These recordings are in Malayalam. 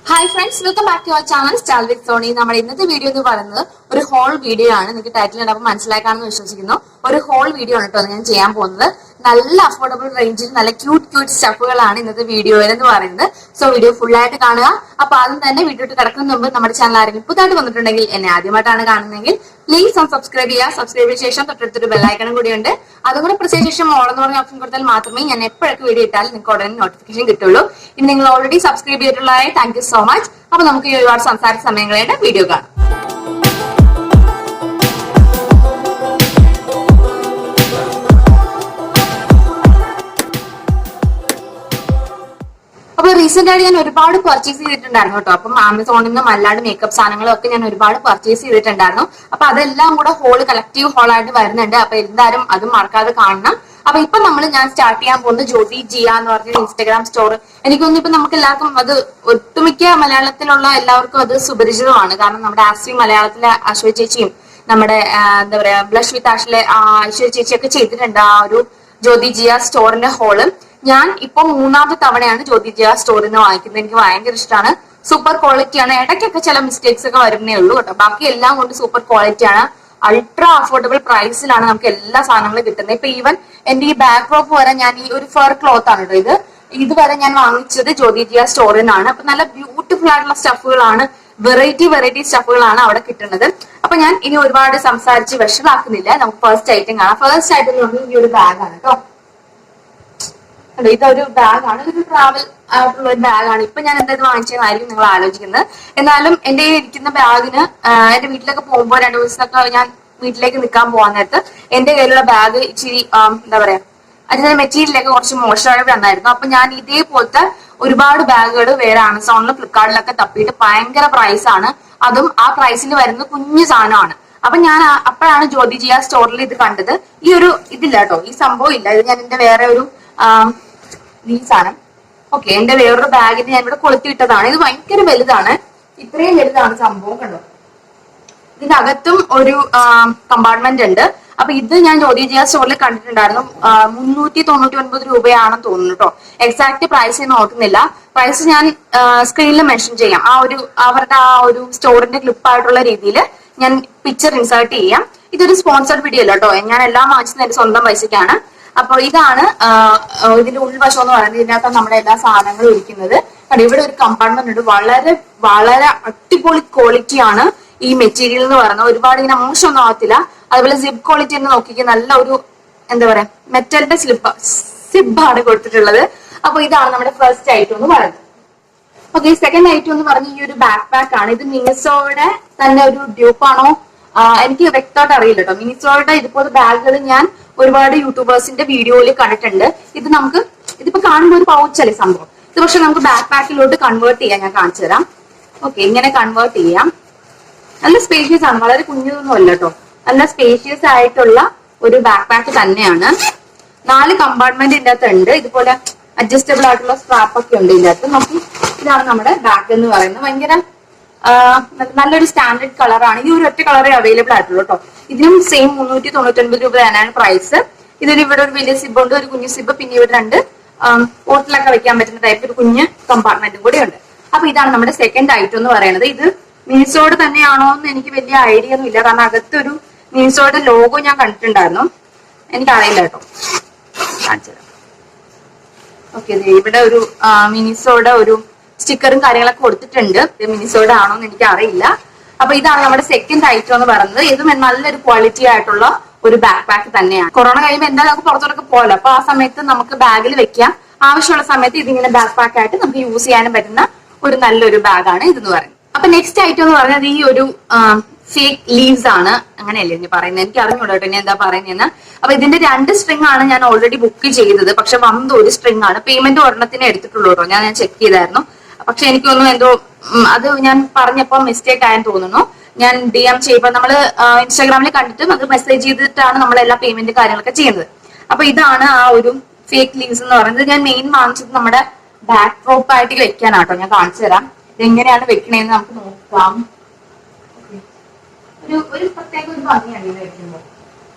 Hi friends, welcome back to our channel stall with Sony. നമ്മുടെ ഇന്നത്തെ വീഡിയോ എന്ന് പറയുന്നത് ഒരു ഹോൾ വീഡിയോ ആണ്. നിങ്ങൾക്ക് ടൈറ്റിൽ കണ്ടപ്പോൾ മനസ്സിലാക്കാണെന്ന് വിശ്വസിക്കുന്നു. ഒരു ഹോൾ വീഡിയോ ആണ് കേട്ടോ ഞാൻ ചെയ്യാൻ പോകുന്നത്. നല്ല അഫോർഡബിൾ റേഞ്ചിൽ നല്ല ക്യൂട്ട് സ്റ്റഫുകളാണ് ഇന്നത്തെ വീഡിയോയിൽ എന്ന് പറയുന്നത്. സോ വീഡിയോ ഫുൾ ആയിട്ട് കാണുക. അപ്പൊ ആദ്യം തന്നെ വീഡിയോ കിടക്കുന്ന മുമ്പ് നമ്മുടെ ചാനൽ ആരെങ്കിലും പുതുതായിട്ട് വന്നിട്ടുണ്ടെങ്കിൽ, എന്നെ ആദ്യമായിട്ടാണ് കാണുന്നതെങ്കിൽ പ്ലീസ് ഒന്ന് സബ്സ്ക്രൈബ് ചെയ്യുക. സബ്സ്ക്രൈബ് ചെയ്ത ശേഷം തൊട്ടടുത്തൊരു ബെല്ലൈക്കണും കൂടിയുണ്ട്. അതുകൂടെ പ്രസ് ചെയ്ത ശേഷം ഓൾ എന്ന് പറഞ്ഞ ഓപ്ഷൻ കൊടുത്താൽ മാത്രമേ ഞാൻ എപ്പോഴൊക്കെ വീഡിയോ ഇട്ടാലും നിങ്ങൾക്ക് ഉടനെ നോട്ടിഫിക്കേഷൻ കിട്ടുള്ളൂ. ഇനി നിങ്ങൾ ഓൾറെഡി സബ്സ്ക്രൈബ് ചെയ്തിട്ടുള്ളതായി താങ്ക് യു സോ മച്ച്. അപ്പൊ നമുക്ക് ഈ ഒരുപാട് സംസാരിച്ച സമയങ്ങളായിട്ട് വീഡിയോ കാണാം. അപ്പൊ റീസെന്റ് ആയിട്ട് ഞാൻ ഒരുപാട് പർച്ചേസ് ചെയ്തിട്ടുണ്ടായിരുന്നു കേട്ടോ. അപ്പം ആമസോണിൽ നിന്നും അല്ലാണ്ട് മേക്കപ്പ് സാധനങ്ങളും ഒക്കെ ഞാൻ ഒരുപാട് പർച്ചേസ് ചെയ്തിട്ടുണ്ടായിരുന്നു. അപ്പൊ അതെല്ലാം കൂടെ ഹോൾ കളക്റ്റീവ് ഹോൾ ആയിട്ട് വരുന്നുണ്ട്. അപ്പൊ എന്തായാലും അതും മറക്കാതെ കാണണം. അപ്പൊ ഇപ്പൊ ഞാൻ സ്റ്റാർട്ട് ചെയ്യാൻ പോകുന്നത് ജ്യോതി ജിയ എന്ന് പറഞ്ഞൊരു ഇൻസ്റ്റാഗ്രാം സ്റ്റോർ. എനിക്കൊന്നും ഇപ്പൊ നമുക്ക് എല്ലാവർക്കും അത് ഒട്ടുമിക്ക മലയാളത്തിലുള്ള എല്ലാവർക്കും അത് സുപരിചിതമാണ്. കാരണം നമ്മുടെ ആസ്വി മലയാളത്തിലെ അശ്വതി ചേച്ചിയും നമ്മുടെ എന്താ പറയാ ബ്ലഷ് വിത്ത് ആഷിലെ ഐശ്വര്യ ചേച്ചിയൊക്കെ ചെയ്തിട്ടുണ്ട് ആ ഒരു ജ്യോതി ജിയ സ്റ്റോറിന്റെ ഹോള്. ഞാൻ ഇപ്പൊ മൂന്നാമത്തെ തവണയാണ് ജ്യോതി ജിയ സ്റ്റോറിൽ നിന്ന് വാങ്ങിക്കുന്നത്. എനിക്ക് ഭയങ്കര ഇഷ്ടമാണ്. സൂപ്പർ ക്വാളിറ്റിയാണ്. ഇടയ്ക്കൊക്കെ ചില മിസ്റ്റേക്സ് ഒക്കെ വരുന്നേ ഉള്ളൂ കേട്ടോ. ബാക്കി എല്ലാം കൊണ്ട് സൂപ്പർ ക്വാളിറ്റിയാണ്. അൾട്രാ അഫോർഡബിൾ പ്രൈസിലാണ് നമുക്ക് എല്ലാ സാധനങ്ങളും കിട്ടുന്നത്. ഇപ്പൊ ഈവൻ എന്റെ ഈ ബാക്ക് ഡ്രോപ്പ് വരെ ഞാൻ ഈ ഒരു ഫർ ക്ലോത്ത് ആണ് കേട്ടോ. ഇതുവരെ ഞാൻ വാങ്ങിച്ചത് ജ്യോതി ജിയ സ്റ്റോറിൽ നിന്നാണ്. അപ്പൊ നല്ല ബ്യൂട്ടിഫുൾ ആയിട്ടുള്ള സ്റ്റഫുകളാണ്, വെറൈറ്റി സ്റ്റഫുകളാണ് അവിടെ കിട്ടുന്നത്. അപ്പൊ ഞാൻ ഇനി ഒരുപാട് സംസാരിച്ച് വിഷമാക്കുന്നില്ല. നമുക്ക് ഫസ്റ്റ് ഐറ്റം കാണാം. ഫസ്റ്റ് ഐറ്റം എന്ന് പറഞ്ഞാൽ ഈ ഒരു ബാഗാണ് കേട്ടോ. ഇതൊരു ബാഗാണ്, ഇതൊരു ട്രാവൽ ആയിട്ടുള്ള ഒരു ബാഗാണ്. ഇപ്പൊ ഞാൻ എന്തായത് വാങ്ങിച്ചതായിരിക്കും നിങ്ങൾ ആലോചിക്കുന്നത്. എന്നാലും എന്റെ ഇരിക്കുന്ന ബാഗിന് എന്റെ വീട്ടിലൊക്കെ പോകുമ്പോൾ 2 ദിവസമൊക്കെ ഞാൻ വീട്ടിലേക്ക് നിൽക്കാൻ പോകാൻ നേരത്ത് എന്റെ കയ്യിലുള്ള ബാഗ് ഇച്ചിരി എന്താ പറയാ അതിന്റെ മെറ്റീരിയലൊക്കെ കുറച്ച് മോശമായി വന്നായിരുന്നു. അപ്പൊ ഞാൻ ഇതേപോലത്തെ ഒരുപാട് ബാഗുകൾ വേറെ ആമസോണിലും ഫ്ലിപ്കാർട്ടിലൊക്കെ തപ്പിയിട്ട് ഭയങ്കര പ്രൈസ് ആണ്. അതും ആ പ്രൈസിൽ വരുന്ന കുഞ്ഞു സാധനമാണ്. അപ്പൊ ഞാൻ അപ്പോഴാണ് ജ്യോതി ജിയ സ്റ്റോറിൽ ഇത് കണ്ടത്. ഈ ഒരു ഇതില്ല കേട്ടോ, ഈ സംഭവം ഇല്ല. ഇത് ഞാൻ എന്റെ വേറെ ഒരു ഈ സാധനം ഓക്കെ എന്റെ വേറൊരു ബാഗിന് ഞാൻ ഇവിടെ കൊളുത്തിയിട്ടതാണ്. ഇത് ഭയങ്കര വലുതാണ്. ഇത്രയും വലുതാണ് സംഭവം കണ്ടോ. ഇതിനകത്തും ഒരു കമ്പാർട്ട്മെന്റ് ഉണ്ട്. അപ്പൊ ഇത് ഞാൻ ജ്യോതി ജിയ സ്റ്റോറിൽ കണ്ടിട്ടുണ്ടായിരുന്നു. 399 രൂപയാണെന്ന് തോന്നുന്നു കേട്ടോ. എക്സാക്ട് പ്രൈസ് ഞാൻ ഓർക്കുന്നില്ല. പ്രൈസ് ഞാൻ സ്ക്രീനിൽ മെൻഷൻ ചെയ്യാം. അവരുടെ ആ ഒരു സ്റ്റോറിന്റെ ക്ലിപ്പായിട്ടുള്ള രീതിയിൽ ഞാൻ പിക്ചർ ഇൻസേർട്ട് ചെയ്യാം. ഇതൊരു സ്പോൺസർഡ് വീഡിയോ അല്ല കേട്ടോ. ഞാൻ എല്ലാം വാങ്ങിച്ചത് എന്റെ സ്വന്തം പൈസക്കാണ്. അപ്പൊ ഇതാണ് ഇതിന്റെ ഉൾവശം എന്ന് പറയുന്നത്. ഇതിനകത്ത് നമ്മുടെ എല്ലാ സാധനങ്ങളും ഇരിക്കുന്നത്. കാരണം ഇവിടെ ഒരു കമ്പാർട്ട്മെന്റ് ഉണ്ട്. വളരെ വളരെ അടിപൊളി ക്വാളിറ്റിയാണ് ഈ മെറ്റീരിയൽ എന്ന് പറയുന്നത്. ഒരുപാട് ഇങ്ങനെ മോശമൊന്നും ആവത്തില്ല. അതുപോലെ സിബ് ക്വാളിറ്റി എന്ന് നോക്കിക്കുക, നല്ല ഒരു എന്താ പറയാ മെറ്റലിന്റെ സിബാണ് കൊടുത്തിട്ടുള്ളത്. അപ്പൊ ഇതാണ് നമ്മുടെ ഫസ്റ്റ് ഐറ്റം എന്ന് പറയുന്നത്. ഓക്കെ, സെക്കൻഡ് ഐറ്റം എന്ന് പറഞ്ഞ ഈ ഒരു ബാക്ക് പാക്ക് ആണ്. ഇത് മിനിസോയുടെ തന്നെ ഒരു ഡ്യൂപ്പാണോ എനിക്ക് വ്യക്തമായിട്ട് അറിയില്ല കേട്ടോ. മിനിസോയുടെ ഇതുപോലെ ബാഗുകൾ ഞാൻ ഒരുപാട് യൂട്യൂബേഴ്സിന്റെ വീഡിയോയിൽ കണ്ടിട്ടുണ്ട്. ഇതിപ്പോ കാണുമ്പോൾ ഒരു പൗച്ചല്ലേ സംഭവം. ഇത് പക്ഷെ നമുക്ക് ബാക്ക് പാക്കിലോട്ട് കൺവേർട്ട് ചെയ്യാം. ഞാൻ കാണിച്ചു തരാം. ഓക്കെ, ഇങ്ങനെ കൺവേർട്ട് ചെയ്യാം. നല്ല സ്പേഷ്യസ് ആണ്, വളരെ കുഞ്ഞതൊന്നും അല്ല കേട്ടോ. നല്ല സ്പേഷ്യസ് ആയിട്ടുള്ള ഒരു ബാക്ക് പാക്ക് തന്നെയാണ്. 4 കമ്പാർട്ട്മെന്റ് ഇതിന്റെ അകത്ത് ഉണ്ട്. ഇതുപോലെ അഡ്ജസ്റ്റബിൾ ആയിട്ടുള്ള സ്ട്രാപ്പ് ഒക്കെ ഉണ്ട് ഇതിന്റെ അകത്ത്. നോക്കി, ഇതാണ് നമ്മുടെ ബാഗ് എന്ന് പറയുന്നത്. ഭയങ്കര നല്ലൊരു സ്റ്റാൻഡേർഡ് കളറാണ്. ഈ ഒരു ഒറ്റ കളറേ അവൈലബിൾ ആയിട്ടുള്ളൂ കേട്ടോ. ഇതിനും സെയിം 399 രൂപ തന്നെയാണ് പ്രൈസ്. ഇതിന് ഇവിടെ ഒരു വലിയ സിബ് ഉണ്ട്, ഒരു കുഞ്ഞു സിബ്, പിന്നെ ഇവിടെ 2 ബോട്ടിലൊക്കെ വെക്കാൻ പറ്റുന്ന ടൈപ്പ് ഒരു കുഞ്ഞ് കമ്പാർട്ട്മെന്റും കൂടി ഉണ്ട്. അപ്പൊ ഇതാണ് നമ്മുടെ സെക്കൻഡ് ഐറ്റം എന്ന് പറയുന്നത്. ഇത് മിനിസോഡ് തന്നെയാണോ എന്ന് എനിക്ക് വലിയ ഐഡിയ ഒന്നും ഇല്ല. കാരണം അകത്തൊരു മിനിസോയുടെ ലോഗോ ഞാൻ കണ്ടിട്ടുണ്ടായിരുന്നു. എനിക്കറിയില്ല കേട്ടോ. കാണിച്ചുതരാം. ഓക്കെ, ഇവിടെ ഒരു മിനിസോയുടെ ഒരു സ്റ്റിക്കറും കാര്യങ്ങളൊക്കെ കൊടുത്തിട്ടുണ്ട്. മിനിസോയുടെ ആണോ എന്ന് എനിക്ക് അറിയില്ല. അപ്പൊ ഇതാണ് നമ്മുടെ സെക്കൻഡ് ഐറ്റം എന്ന് പറയുന്നത്. ഇതും നല്ലൊരു ക്വാളിറ്റി ആയിട്ടുള്ള ഒരു ബാക്ക് പാക്ക് തന്നെയാണ്. കൊറോണ കഴിയുമ്പോൾ എന്തായാലും നമുക്ക് പുറത്തോട്ടൊക്കെ പോകല്ലോ. അപ്പൊ ആ സമയത്ത് നമുക്ക് ബാഗിൽ വെക്കാം. ആവശ്യമുള്ള സമയത്ത് ഇതിങ്ങനെ ബാക്ക് പാക്ക് ആയിട്ട് നമുക്ക് യൂസ് ചെയ്യാനും പറ്റുന്ന ഒരു നല്ലൊരു ബാഗാണ് ഇതെന്ന് പറയുന്നത്. അപ്പൊ നെക്സ്റ്റ് ഐറ്റം എന്ന് പറയുന്നത് ഈ ഒരു ഫേക്ക് ലീവ്സ് ആണ്. അങ്ങനെയല്ലേ ഞാൻ പറയുന്നത്, എനിക്ക് അറിഞ്ഞൂടാ കേട്ടോ ഞാൻ എന്താ പറയുന്നതെന്ന്. അപ്പൊ ഇതിന്റെ 2 സ്ട്രിങ് ആണ് ഞാൻ ഓൾറെഡി ബുക്ക് ചെയ്തത്. പക്ഷെ വന്നത് ഒരു സ്ട്രിങ് ആണ്. പേയ്മെന്റ് ഒരെണ്ണത്തിനെ എടുത്തിട്ടുള്ളൂ കേട്ടോ. ഞാൻ ചെക്ക് ചെയ്തായിരുന്നു. പക്ഷെ എനിക്കൊന്നും എന്തോ അത് ഞാൻ പറഞ്ഞപ്പോ മിസ്റ്റേക്ക് ആയെന്ന് തോന്നുന്നു. ഞാൻ DM ചെയ്യുമ്പോൾ നമ്മള് ഇൻസ്റ്റാഗ്രാമിൽ കണ്ടിട്ട് അത് മെസ്സേജ് ചെയ്തിട്ടാണ് നമ്മളെല്ലാ പേയ്മെന്റ് കാര്യങ്ങളൊക്കെ ചെയ്യുന്നത്. അപ്പൊ ഇതാണ് ആ ഒരു ഫേക്ക് ലീവ്സ് എന്ന് പറയുന്നത്. ഞാൻ മെയിൻ വാങ്ങിച്ചത് നമ്മുടെ ബാക്ക് ഡ്രോപ്പ് ആയിട്ട് വെക്കാനാട്ടോ. ഞാൻ കാണിച്ചു തരാം എങ്ങനെയാണ് വെക്കണേന്ന് നമുക്ക് നോക്കാം. ഒരു പ്രത്യേക ഒരു ഭംഗിയാണ് ഇത് വെക്കുമ്പോൾ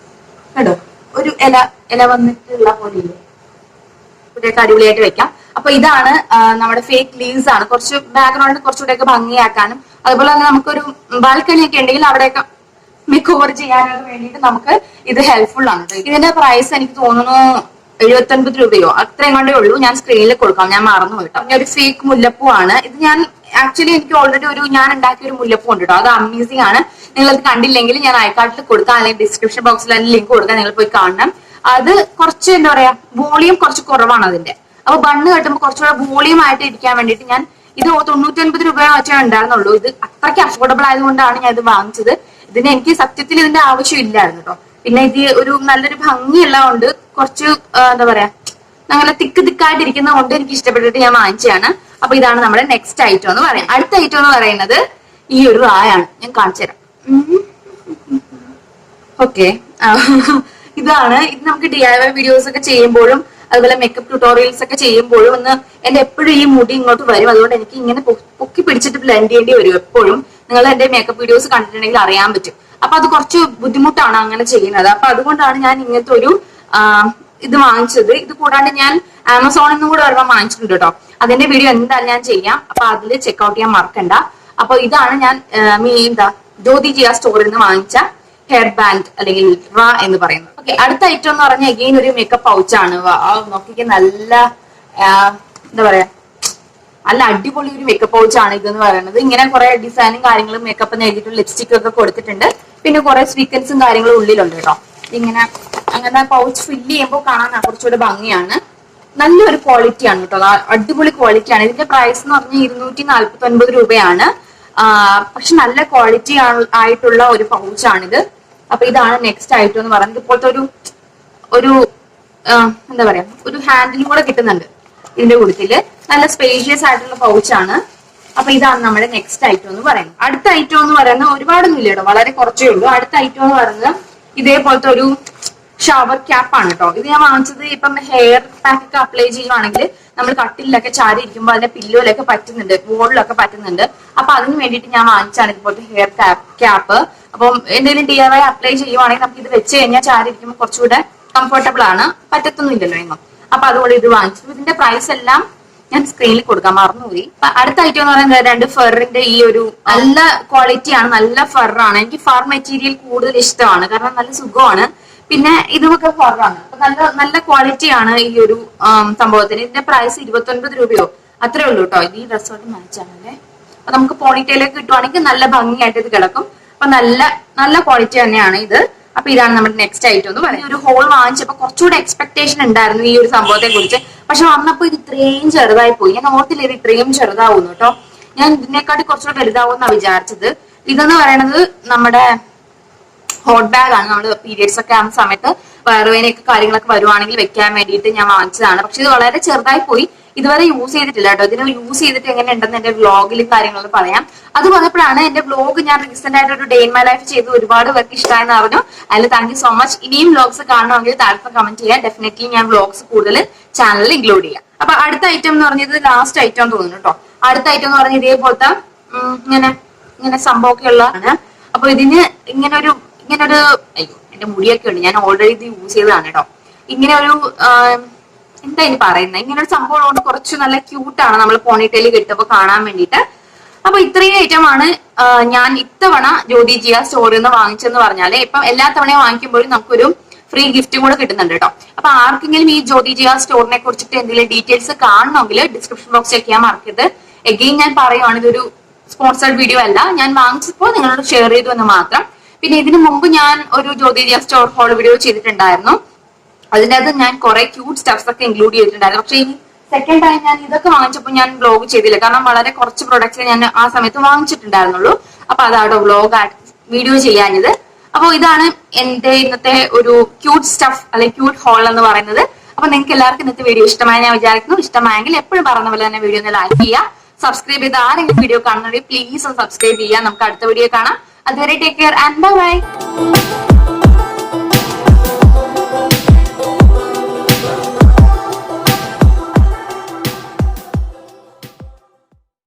കേട്ടോ. ഒരു ഇല വന്നിട്ടുള്ള പോലെ ഇവിടെയൊക്കെ അടിപൊളിയായിട്ട് വെക്കാം. അപ്പൊ ഇതാണ് നമ്മുടെ ഫേക്ക് ലീവ്സ് ആണ്. കുറച്ച് ബാക്ക്ഗ്രൗണ്ട് കുറച്ചുകൂടെയൊക്കെ ഭംഗിയാക്കാനും അതുപോലെ തന്നെ നമുക്കൊരു ബാൽക്കണി ഒക്കെ ഉണ്ടെങ്കിൽ അവിടെയൊക്കെ മേക്ക് ഓവർ ചെയ്യാനൊക്കെ വേണ്ടിയിട്ട് നമുക്ക് ഇത് ഹെൽപ്ഫുൾ ആണ്. ഇതിന്റെ പ്രൈസ് എനിക്ക് തോന്നുന്നു 79 രൂപയോ അത്രയും കൊണ്ടേ ഉള്ളൂ. ഞാൻ സ്ക്രീനിൽ കൊടുക്കാം, ഞാൻ മറന്നു കേട്ടോ. ഒരു ഫേക്ക് മുല്ലപ്പൂ ആണ് ഇത്. ഞാൻ ആക്ച്വലി എനിക്ക് ഓൾറെഡി ഞാൻ ഉണ്ടാക്കിയ ഒരു മുല്ലപ്പൂ ഉണ്ട് കേട്ടോ, അത് അമേസിംഗ് ആണ്. നിങ്ങളത് കണ്ടില്ലെങ്കിൽ ഞാൻ ഐക്കാർട്ടിൽ കൊടുക്കാം, അല്ലെങ്കിൽ ഡിസ്ക്രിപ്ഷൻ ബോക്സിൽ അതിന് ലിങ്ക് കൊടുക്കാം, നിങ്ങൾ പോയി കാണണം. അത് കുറച്ച് എന്താ പറയാ വോളിയം കുറച്ച് കുറവാണ് അതിന്റെ. അപ്പൊ ബണ്ണ് കെട്ടുമ്പോൾ കുറച്ചുകൂടെ വോളിയം ആയിട്ട് ഇരിക്കാൻ വേണ്ടിയിട്ട് ഞാൻ ഇത് 99 രൂപ വെച്ചാൽ ഉണ്ടായിരുന്നുള്ളൂ. ഇത് അത്രയ്ക്ക് അഫോർഡബിൾ ആയതുകൊണ്ടാണ് ഞാൻ ഇത് വാങ്ങിച്ചത്. ഇതിന് എനിക്ക് സത്യത്തിൽ ഇതിന്റെ ആവശ്യം ഇല്ലായിരുന്നു കേട്ടോ. പിന്നെ ഇത് ഒരു നല്ലൊരു ഭംഗിയുള്ളതുകൊണ്ട് കുറച്ച് എന്താ പറയാ നല്ല തിക്കായിട്ട് ഇരിക്കുന്നത് കൊണ്ട് എനിക്ക് ഇഷ്ടപ്പെട്ടിട്ട് ഞാൻ വാങ്ങിച്ചതാണ്. അപ്പൊ ഇതാണ് നമ്മുടെ നെക്സ്റ്റ് ഐറ്റം എന്ന് പറയാം. അടുത്ത ഐറ്റം എന്ന് പറയുന്നത് ഈ ഒരു റായാണ്. ഞാൻ കാണിച്ചു തരാം. ഓക്കെ, ഇതാണ്. ഇത് നമുക്ക് DIY വീഡിയോസ് ഒക്കെ ചെയ്യുമ്പോഴും അതുപോലെ മേക്കപ്പ് ട്യൂട്ടോറിയൽസ് ഒക്കെ ചെയ്യുമ്പോഴും ഒന്ന് എന്റെ എപ്പോഴും ഈ മുടി ഇങ്ങോട്ട് വരും. അതുകൊണ്ട് എനിക്ക് ഇങ്ങനെ പൊക്കി പിടിച്ചിട്ട് ബ്ലെൻഡ് ചെയ്യേണ്ടി വരും എപ്പോഴും. നിങ്ങൾ എന്റെ മേക്കപ്പ് വീഡിയോസ് കണ്ടിട്ടുണ്ടെങ്കിൽ അറിയാൻ പറ്റും. അപ്പൊ അത് കുറച്ച് ബുദ്ധിമുട്ടാണ് അങ്ങനെ ചെയ്യുന്നത്. അപ്പൊ അതുകൊണ്ടാണ് ഞാൻ ഇങ്ങനത്തെ ഒരു ഇത് വാങ്ങിച്ചത്. ഇത് കൂടാണ്ട് ഞാൻ ആമസോണിൽ നിന്നും കൂടെ ഒരെണ്ണം വാങ്ങിച്ചിട്ടുണ്ട് കേട്ടോ. അതിന്റെ വീഡിയോ എന്തായാലും ഞാൻ ചെയ്യാം. അപ്പൊ അതിൽ ചെക്ക്ഔട്ട് ചെയ്യാൻ മറക്കണ്ട. അപ്പൊ ഇതാണ് ഞാൻ ജ്യോതി ജിയ സ്റ്റോറിൽ നിന്ന് വാങ്ങിച്ച ഹെയർ ബാൻഡ് അല്ലെങ്കിൽ റ എന്ന് പറയുന്നത്. ഓക്കെ, അടുത്ത ഐറ്റം എന്ന് പറഞ്ഞാൽ അഗെയിൻ ഒരു മേക്കപ്പ് പൗച്ചാണ്. നോക്കിക്ക് നല്ല എന്താ പറയാ നല്ല അടിപൊളി ഒരു മേക്കപ്പ് പൗച്ചാണ് ഇതെന്ന് പറയുന്നത്. ഇങ്ങനെ കുറെ ഡിസൈനും കാര്യങ്ങളും മേക്കപ്പ് എഴുതിയിട്ടുള്ള ലിപ്സ്റ്റിക് ഒക്കെ കൊടുത്തിട്ടുണ്ട്. പിന്നെ കുറെ സ്വീക്കൻസും കാര്യങ്ങളും ഉള്ളിലുണ്ട് കേട്ടോ. ഇങ്ങനെ അങ്ങനെ പൗച്ച് ഫില്ല് ചെയ്യുമ്പോൾ കാണാൻ കുറച്ചുകൂടെ ഭംഗിയാണ്. നല്ലൊരു ക്വാളിറ്റിയാണ് കേട്ടോ, അടിപൊളി ക്വാളിറ്റിയാണ്. ഇതിന്റെ പ്രൈസ് എന്ന് പറഞ്ഞാൽ 249 രൂപയാണ്. പക്ഷെ നല്ല ക്വാളിറ്റി ആയിട്ടുള്ള ഒരു പൗച്ചാണിത്. അപ്പൊ ഇതാണ് നെക്സ്റ്റ് ഐറ്റം എന്ന് പറയുന്നത്. ഇപ്പോഴത്തെ ഒരു എന്താ പറയാ ഒരു ഹാൻഡിലും കൂടെ കിട്ടുന്നുണ്ട് ഇതിന്റെ കൂട്ടത്തില്. നല്ല സ്പേഷ്യസ് ആയിട്ടുള്ള പൗച്ചാണ്. അപ്പൊ ഇതാണ് നമ്മുടെ നെക്സ്റ്റ് ഐറ്റം എന്ന് പറയുന്നത്. അടുത്ത ഐറ്റം എന്ന് പറയുന്നത് ഒരുപാടൊന്നും ഇല്ല കേട്ടോ, വളരെ കുറച്ചേ ഉള്ളൂ. അടുത്ത ഐറ്റം എന്ന് പറയുന്നത് ഇതേപോലത്തെ ഒരു ഷവർ ക്യാപ്പ് ആണ് കേട്ടോ. ഇത് ഞാൻ വാങ്ങിച്ചത് ഇപ്പം ഹെയർ പാക്ക് ഒക്കെ അപ്ലൈ ചെയ്യുവാണെങ്കിൽ നമ്മൾ കട്ടിലൊക്കെ ചാരി ഇരിക്കുമ്പോൾ അതിന്റെ പില്ലോയിലൊക്കെ പറ്റുന്നുണ്ട്, വോളിലൊക്കെ പറ്റുന്നുണ്ട്. അപ്പൊ അതിന് വേണ്ടിയിട്ട് ഞാൻ വാങ്ങിച്ചാണ് ഇതുപോലത്തെ ഹെയർ ക്യാപ്പ്. അപ്പം എന്തെങ്കിലും DIY അപ്ലൈ ചെയ്യുവാണെങ്കിൽ നമുക്ക് ഇത് വെച്ച് കഴിഞ്ഞാൽ ചാരി ഇരിക്കുമ്പോൾ കുറച്ചുകൂടെ കംഫർട്ടബിൾ ആണ്, പറ്റത്തൊന്നുമില്ലല്ലോ എങ്ങും. അപ്പൊ അതുകൊണ്ട് ഇത് വാങ്ങിച്ചു. ഇതിന്റെ പ്രൈസ് എല്ലാം ഞാൻ സ്ക്രീനിൽ കൊടുക്കാൻ മറന്നുപോയി. അടുത്ത ഐറ്റം എന്ന് പറയുന്നത് 2 ഫെറിന്റെ ഈ ഒരു നല്ല ക്വാളിറ്റിയാണ്, നല്ല ഫെറാണ്. എനിക്ക് ഫർ മെറ്റീരിയൽ കൂടുതൽ ഇഷ്ടമാണ്, കാരണം നല്ല സുഖമാണ്. പിന്നെ ഇതുമൊക്കെ ഫറാണ്. അപ്പൊ നല്ല ക്വാളിറ്റിയാണ് ഈ ഒരു സംഭവത്തിന്. ഇതിന്റെ പ്രൈസ് 29 രൂപയോ അത്രേ ഉള്ളൂ കേട്ടോ. ഇത് ഈ ഡ്രസ്സോട്ട് മാച്ചാണല്ലേ. അപ്പൊ നമുക്ക് പോണിറ്റയിലേക്ക് കിട്ടുവാണെങ്കിൽ നല്ല ഭംഗിയായിട്ട് ഇത് കിടക്കും. അപ്പൊ നല്ല ക്വാളിറ്റി തന്നെയാണ് ഇത്. അപ്പൊ ഇതാണ് നമ്മുടെ നെക്സ്റ്റ് ഐറ്റം എന്ന് പറയുന്നത്. ഒരു ഹോൾ വാങ്ങിച്ചപ്പോ കുറച്ചുകൂടെ എക്സ്പെക്ടേഷൻ ഉണ്ടായിരുന്നു ഈ ഒരു സംഭവത്തെ കുറിച്ച്. പക്ഷെ വന്നപ്പോ ഇത് ഇത്രയും ചെറുതായി പോയി. ഞാൻ ഓർത്തില്ല ഇത് ഇത്രയും ചെറുതാവുന്നു കേട്ടോ. ഞാൻ ഇതിനെക്കാട്ടി കുറച്ചുകൂടെ വലുതാവുമെന്നാണ് വിചാരിച്ചത്. ഇതെന്ന് പറയുന്നത് നമ്മുടെ ഹോട്ട് ബാഗ് ആണ്. നമ്മൾ പീരിയഡ്സ് ഒക്കെ ആവുന്ന സമയത്ത് വയറുവേനയൊക്കെ കാര്യങ്ങളൊക്കെ വരുവാണെങ്കിൽ വെക്കാൻ വേണ്ടിയിട്ട് ഞാൻ വാങ്ങിച്ചതാണ്. പക്ഷെ ഇത് വളരെ ചെറുതായി പോയി. ഇതുവരെ യൂസ് ചെയ്തിട്ടില്ല കേട്ടോ. ഇതിന് യൂസ് ചെയ്തിട്ട് എങ്ങനെ ഉണ്ടെന്ന് എന്റെ വ്ളോഗിലും കാര്യങ്ങളും പറയാം. അത് വന്നപ്പോഴാണ് എന്റെ വ്ളോഗ് ഞാൻ റീസെന്റ് ആയിട്ട് ഒരു ഡേ ഇൻ മൈ ലൈഫ് ചെയ്ത് ഒരുപാട് പേർക്ക് ഇഷ്ടമായെന്ന് പറഞ്ഞു. അതിൽ താങ്ക് യു സോ മച്ച്. ഇനിയും വ്ളോഗ്സ് കാണണമെങ്കിൽ താഴെ കമന്റ് ചെയ്യാം. ഡെഫിനറ്റ്ലി ഞാൻ വ്ളോഗ്സ് കൂടുതൽ ചാനലിൽ ഇൻക്ലൂഡ് ചെയ്യാം. അപ്പൊ അടുത്ത ഐറ്റം എന്ന് പറഞ്ഞത് ലാസ്റ്റ് ഐറ്റം തോന്നുന്നു കേട്ടോ. അടുത്ത ഐറ്റം എന്ന് പറഞ്ഞത് ഇതേപോലത്തെ ഇങ്ങനെ സംഭവമൊക്കെ ഉള്ളതാണ്. അപ്പൊ ഇതിന് ഇങ്ങനൊരു അയ്യോ എന്റെ മുടിയൊക്കെ ഉണ്ട്, ഞാൻ ഓൾറെഡി ഇത് യൂസ് ചെയ്തതാണ് കേട്ടോ. ഇങ്ങനെ ഒരു എന്താ ഇനി പറയുന്നത്, ഇങ്ങനെ ഒരു സംഭവം കൊണ്ട് കുറച്ച് നല്ല ക്യൂട്ടാണ് നമ്മൾ പോണിറ്റയിൽ കിട്ടുമ്പോൾ കാണാൻ വേണ്ടിയിട്ട്. അപ്പൊ ഇത്രയും ഐറ്റമാണ് ഞാൻ ഇത്തവണ ജ്യോതി ജിയ സ്റ്റോറിൽ നിന്ന് വാങ്ങിച്ചെന്ന് പറഞ്ഞാല്. ഇപ്പം എല്ലാ തവണയും വാങ്ങിക്കുമ്പോഴും നമുക്കൊരു ഫ്രീ ഗിഫ്റ്റും കൂടെ കിട്ടുന്നുണ്ട് കേട്ടോ. അപ്പൊ ആർക്കെങ്കിലും ഈ ജ്യോതി ജിയ സ്റ്റോറിനെ കുറിച്ചിട്ട് എന്തെങ്കിലും ഡീറ്റെയിൽസ് കാണണമെങ്കിൽ ഡിസ്ക്രിപ്ഷൻ ബോക്സ് ചെക്ക് ചെയ്യാൻ മറക്കരുത്. എഗെയിൻ ഞാൻ പറയുവാണ്, ഇതൊരു സ്പോൺസർഡ് വീഡിയോ അല്ല. ഞാൻ വാങ്ങിച്ചപ്പോൾ നിങ്ങളോട് ഷെയർ ചെയ്തു എന്ന് മാത്രം. പിന്നെ ഇതിനു മുമ്പ് ഞാൻ ഒരു ജ്യോതി ജിയ സ്റ്റോർ ഹോൾ വീഡിയോ ചെയ്തിട്ടുണ്ടായിരുന്നു. അതിനകത്ത് ഞാൻ കുറെ ക്യൂട്ട് സ്റ്റഫ്സ് ഒക്കെ ഇൻക്ലൂഡ് ചെയ്തിട്ടുണ്ടായിരുന്നു. പക്ഷെ ഈ സെക്കൻഡ് ടൈം ഞാൻ ഇതൊക്കെ വാങ്ങിച്ചപ്പോൾ ഞാൻ വ്ളോഗ് ചെയ്തില്ല, കാരണം വളരെ കുറച്ച് പ്രൊഡക്ട്സ് ഞാൻ ആ സമയത്ത് വാങ്ങിച്ചിട്ടുണ്ടായിരുന്നുള്ളൂ. അപ്പൊ അതാണ് വ്ളോഗ് വീഡിയോ ചെയ്യാഞ്ഞത്. അപ്പോൾ ഇതാണ് എന്റെ ഇന്നത്തെ ഒരു ക്യൂട്ട് സ്റ്റഫ് അല്ലെങ്കിൽ ക്യൂട്ട് ഹോൾ എന്ന് പറയുന്നത്. അപ്പൊ നിങ്ങൾക്ക് എല്ലാവർക്കും ഇന്നത്തെ വീഡിയോ ഇഷ്ടമായി ഞാൻ വിചാരിക്കുന്നു. ഇഷ്ടമായെങ്കിൽ എപ്പോഴും പറയുന്ന പോലെ തന്നെ വീഡിയോ ഒന്ന് ലൈക്ക് ചെയ്യുക. സബ്സ്ക്രൈബ് ചെയ്ത് ആരെങ്കിലും വീഡിയോ കാണുന്നുണ്ടെങ്കിൽ പ്ലീസ് ഒന്ന് സബ്സ്ക്രൈബ് ചെയ്യുക. നമുക്ക് അടുത്ത വീഡിയോ കാണാം. അതുവരെ take care and bye bye.